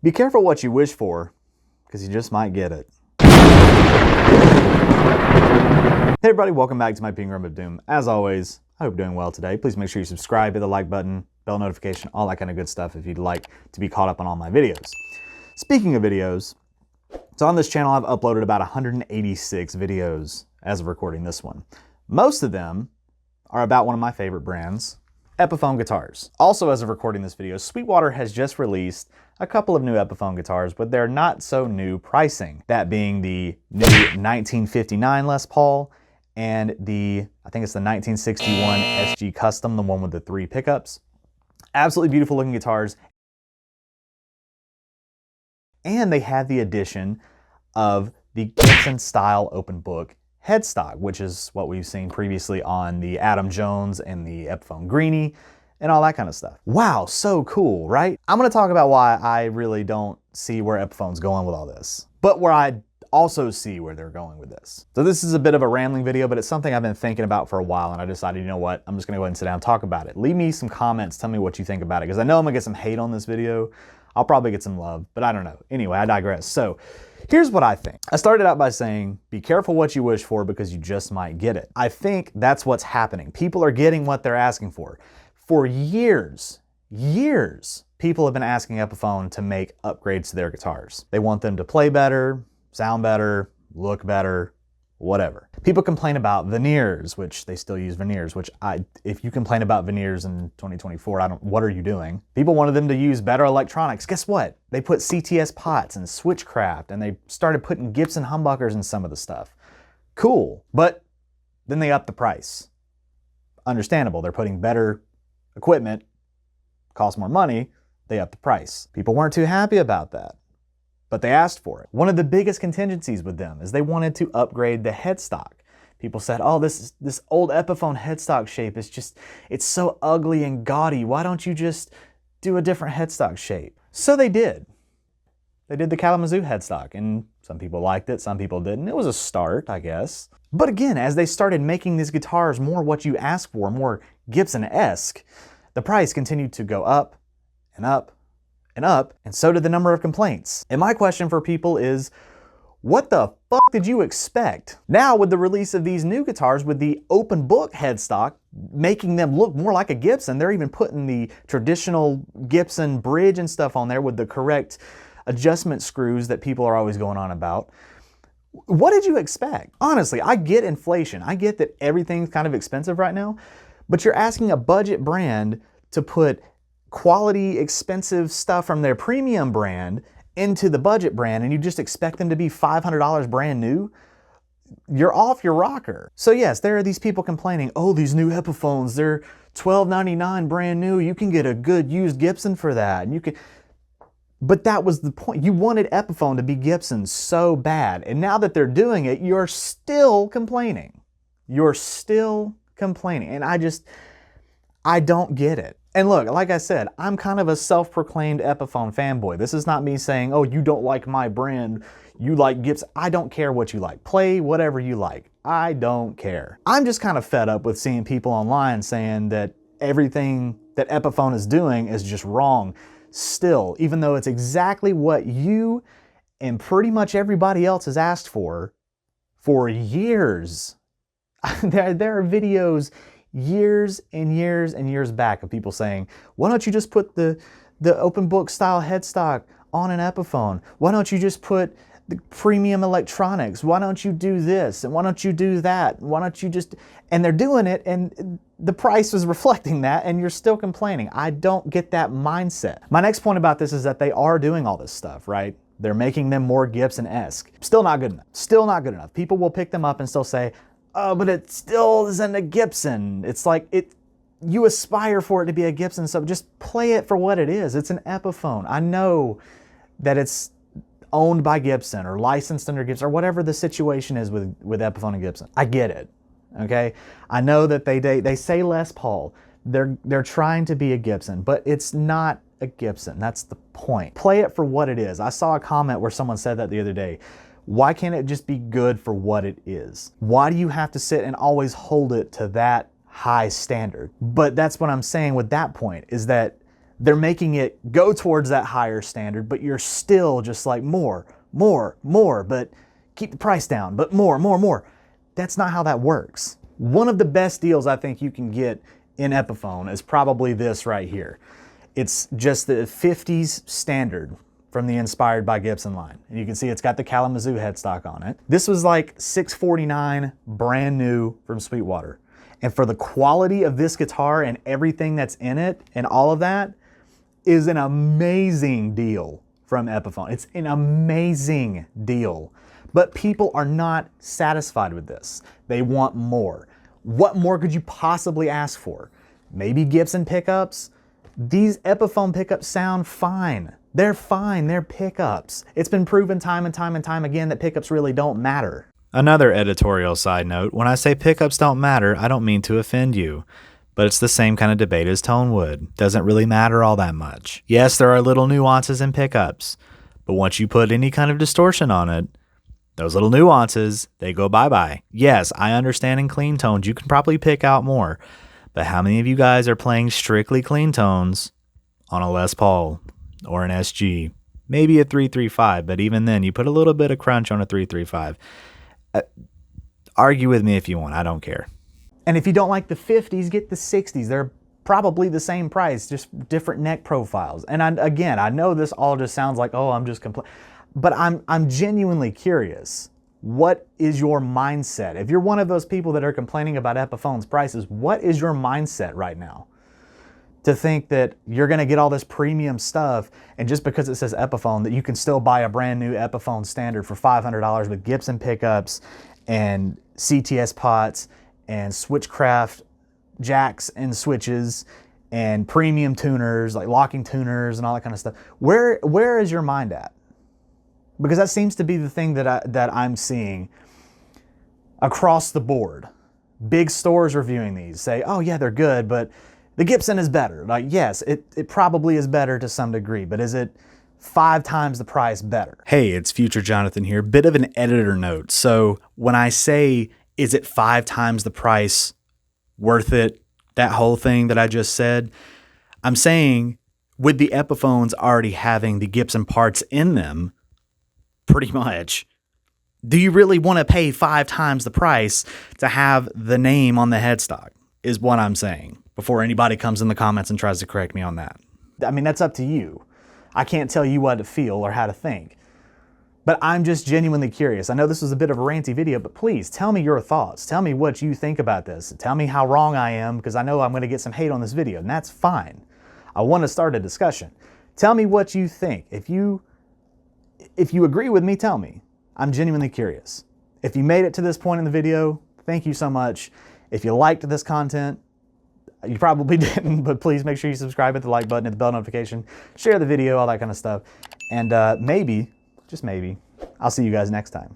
Be careful what you wish for, because you just might get it. Hey everybody, welcome back to my Ping Room of Doom. As always, I hope you're doing well today. Please make sure you subscribe, hit the like button, bell notification, all that kind of good stuff if you'd like to be caught up on all my videos. Speaking of videos, so on this channel I've uploaded about 186 videos as of recording this one. Most of them are about one of my favorite brands, Epiphone Guitars. Also, as of recording this video, Sweetwater has just released a couple of new Epiphone guitars, but they're not so new pricing. That being the new 1959 Les Paul and I think it's the 1961 SG Custom, the one with the 3 pickups. Absolutely beautiful looking guitars. And they have the addition of the Gibson style open book headstock, which is what we've seen previously on the Adam Jones and the Epiphone Greenie and all that kind of stuff. Wow, so cool, right? I'm gonna talk about why I really don't see where Epiphone's going with all this, but where I also see where they're going with this. So this is a bit of a rambling video, but it's something I've been thinking about for a while, and I decided, you know what, I'm just gonna go ahead and sit down and talk about it. Leave me some comments, tell me what you think about it, because I know I'm gonna get some hate on this video. I'll probably get some love, but I don't know. Anyway, I digress. So here's what I think. I started out by saying, be careful what you wish for because you just might get it. I think that's what's happening. People are getting what they're asking for. For years, people have been asking Epiphone to make upgrades to their guitars. They want them to play better, sound better, look better, whatever. People complain about veneers, which they still use veneers, which if you complain about veneers in 2024, what are you doing? People wanted them to use better electronics. Guess what? They put CTS pots and switchcraft, and they started putting Gibson humbuckers in some of the stuff. Cool, but then they upped the price. Understandable, they're putting better equipment, costs more money, they upped the price. People weren't too happy about that, but they asked for it. One of the biggest contingencies with them is they wanted to upgrade the headstock. People said, oh, this old Epiphone headstock shape is it's so ugly and gaudy. Why don't you just do a different headstock shape? So they did. They did the Kalamazoo headstock, and some people liked it, some people didn't. It was a start, I guess. But again, as they started making these guitars more what you ask for, more Gibson-esque, the price continued to go up and up and up, and so did the number of complaints. And my question for people is, what the fuck did you expect? Now with the release of these new guitars with the open book headstock, making them look more like a Gibson, they're even putting the traditional Gibson bridge and stuff on there with the correct adjustment screws that people are always going on about. What did you expect? Honestly, I get inflation. I get that everything's kind of expensive right now, but you're asking a budget brand to put quality, expensive stuff from their premium brand into the budget brand, and you just expect them to be $500 brand new? You're off your rocker. So yes, there are these people complaining, oh, these new Epiphones, they're $12.99 brand new. You can get a good used Gibson for that. And you can, but that was the point. You wanted Epiphone to be Gibson so bad. And now that they're doing it, you're still complaining. You're still complaining. And I don't get it. And look, like I said, I'm kind of a self-proclaimed Epiphone fanboy. This is not me saying, oh, you don't like my brand, you like Gibson. I don't care what you like. Play whatever you like. I don't care. I'm just kind of fed up with seeing people online saying that everything that Epiphone is doing is just wrong still, even though it's exactly what you and pretty much everybody else has asked for years. There are videos years and years and years back of people saying, why don't you just put the open book style headstock on an Epiphone? Why don't you just put the premium electronics? Why don't you do this? And why don't you do that? Why don't you just... And they're doing it, and the price is reflecting that, and you're still complaining. I don't get that mindset. My next point about this is that they are doing all this stuff, right? They're making them more Gibson-esque. Still not good enough. Still not good enough. People will pick them up and still say, oh, but it still isn't a Gibson. It's like you aspire for it to be a Gibson, so just play it for what it is. It's an Epiphone. I know that it's owned by Gibson or licensed under Gibson or whatever the situation is with Epiphone and Gibson. I get it, okay? I know that they say Les Paul. They're trying to be a Gibson, but it's not a Gibson. That's the point. Play it for what it is. I saw a comment where someone said that the other day. Why can't it just be good for what it is? Why do you have to sit and always hold it to that high standard? But that's what I'm saying with that point, is that They're making it go towards that higher standard, but you're still just like more, but keep the price down, but more. That's not how that works. One of the best deals I think you can get in Epiphone is probably this right here. It's just the 50s standard from the Inspired by Gibson line. And you can see it's got the Kalamazoo headstock on it. This was like $649 brand new from Sweetwater. And for the quality of this guitar and everything that's in it and all of that is an amazing deal from Epiphone. It's an amazing deal. But people are not satisfied with this. They want more. What more could you possibly ask for? Maybe Gibson pickups? These Epiphone pickups sound fine. They're fine, they're pickups. It's been proven time and time again that pickups really don't matter. Another editorial side note, when I say pickups don't matter, I don't mean to offend you. But it's the same kind of debate as tone wood. Doesn't really matter all that much. Yes, there are little nuances in pickups, but once you put any kind of distortion on it, those little nuances, they go bye-bye. Yes, I understand in clean tones you can probably pick out more, but how many of you guys are playing strictly clean tones on a Les Paul or an SG? Maybe a 335, but even then, you put a little bit of crunch on a 335. Argue with me if you want, I don't care. And if you don't like the 50s, get the 60s. They're probably the same price, just different neck profiles. And I know this all just sounds like, oh, I'm just complaining. But I'm genuinely curious. What is your mindset? If you're one of those people that are complaining about Epiphone's prices, what is your mindset right now? To think that you're going to get all this premium stuff, and just because it says Epiphone, that you can still buy a brand new Epiphone standard for $500 with Gibson pickups and CTS pots and Switchcraft jacks and switches and premium tuners, like locking tuners and all that kind of stuff. Where is your mind at? Because that seems to be the thing that I'm seeing across the board. Big stores reviewing these say, oh yeah, they're good, but the Gibson is better. Like, yes, it probably is better to some degree, but is it 5 times the price better? Hey, it's Future Jonathan here. Bit of an editor note. So when I say, is it 5 times the price worth it, that whole thing that I just said, I'm saying with the Epiphones already having the Gibson parts in them, pretty much, do you really want to pay 5 times the price to have the name on the headstock, is what I'm saying, before anybody comes in the comments and tries to correct me on that. I mean, that's up to you. I can't tell you what to feel or how to think. But I'm just genuinely curious. I know this was a bit of a ranty video, but please tell me your thoughts. Tell me what you think about this. Tell me how wrong I am, because I know I'm going to get some hate on this video, and that's fine. I want to start a discussion. Tell me what you think. If you agree with me, tell me. I'm genuinely curious. If you made it to this point in the video, thank you so much. If you liked this content, you probably didn't, but please make sure you subscribe, hit the like button, hit the bell notification, share the video, all that kind of stuff. And maybe, just maybe, I'll see you guys next time.